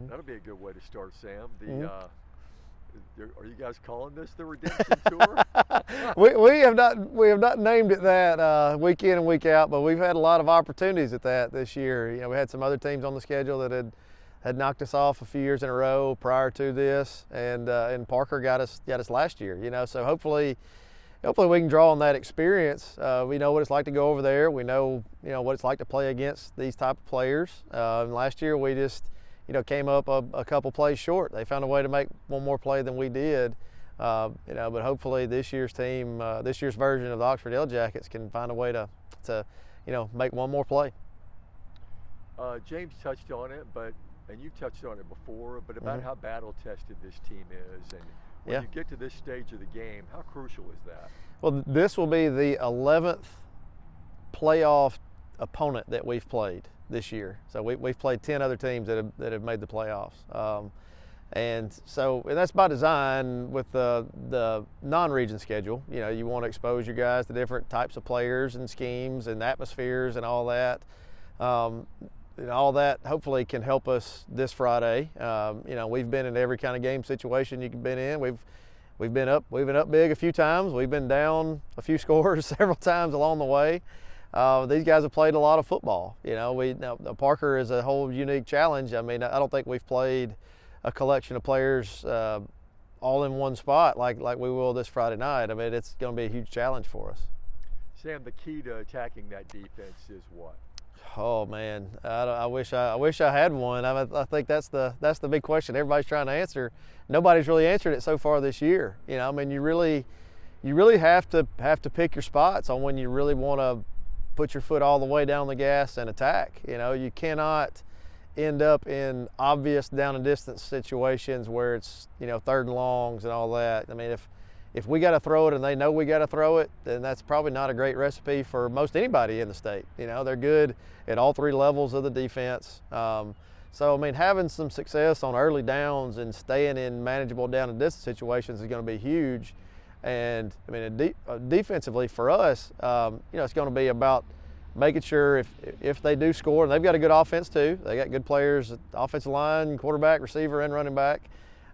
That'll be a good way to start, Sam. Are you guys calling this the Redemption Tour? we have not named it that week in and week out, but we've had a lot of opportunities at that this year. We had some other teams on the schedule that had knocked us off a few years in a row prior to this, and Parker got us last year. So hopefully we can draw on that experience. We know what it's like to go over there. We know what it's like to play against these type of players. And last year we just came up a couple plays short. They found a way to make one more play than we did. But hopefully this year's team, this year's version of the Oxford Yellow Jackets can find a way to make one more play. James touched on it, and you've touched on it before, but about how battle-tested this team is, and when you get to this stage of the game, how crucial is that? Well, this will be the 11th playoff opponent that we've played this year. So we've played 10 other teams that have made the playoffs. And that's by design with the non-region schedule. You want to expose your guys to different types of players and schemes and atmospheres and all that. All that hopefully can help us this Friday. We've been in every kind of game situation you can been in. We've been up big a few times. We've been down a few scores several times along the way. These guys have played a lot of football. Parker is a whole unique challenge. I mean, I don't think we've played a collection of players all in one spot like we will this Friday night. I mean, it's going to be a huge challenge for us. Sam, the key to attacking that defense is what? Oh man, I wish I had one. I think that's the big question everybody's trying to answer. Nobody's really answered it so far this year. I mean, you really have to pick your spots on when you really want to put your foot all the way down the gas and attack. You cannot end up in obvious down and distance situations where it's third and longs and all that. I mean, if we got to throw it and they know we got to throw it, then that's probably not a great recipe for most anybody in the state. They're good at all three levels of the defense. So I mean, having some success on early downs and staying in manageable down and distance situations is going to be huge. And I mean, defensively for us, it's going to be about making sure if they do score, and they've got a good offense too. They got good players, offensive line, quarterback, receiver, and running back.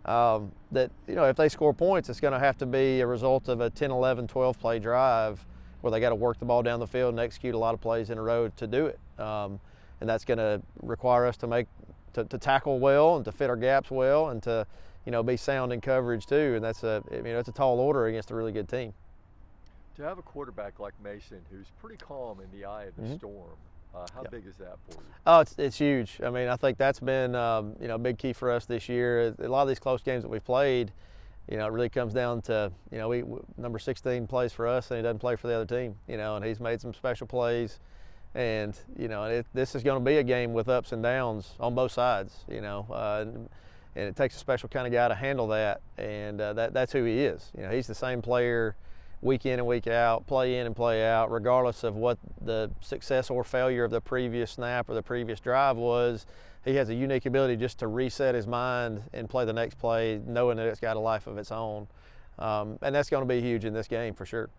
That if they score points, it's going to have to be a result of a 10, 11, 12 play drive where they got to work the ball down the field and execute a lot of plays in a row to do it. And that's going to require us to tackle well and to fit our gaps well and to be sound in coverage too. And that's it's a tall order against a really good team. To have a quarterback like Mason who's pretty calm in the eye of the storm, how big is that for you? Oh, it's huge. I mean, I think that's been a big key for us this year. A lot of these close games that we've played, it really comes down to number 16 plays for us and he doesn't play for the other team. And he's made some special plays, and this is going to be a game with ups and downs on both sides. And it takes a special kind of guy to handle that, and that's who he is. He's the same player week in and week out, play in and play out, regardless of what the success or failure of the previous snap or the previous drive was. He has a unique ability just to reset his mind and play the next play, knowing that it's got a life of its own. And that's going to be huge in this game for sure.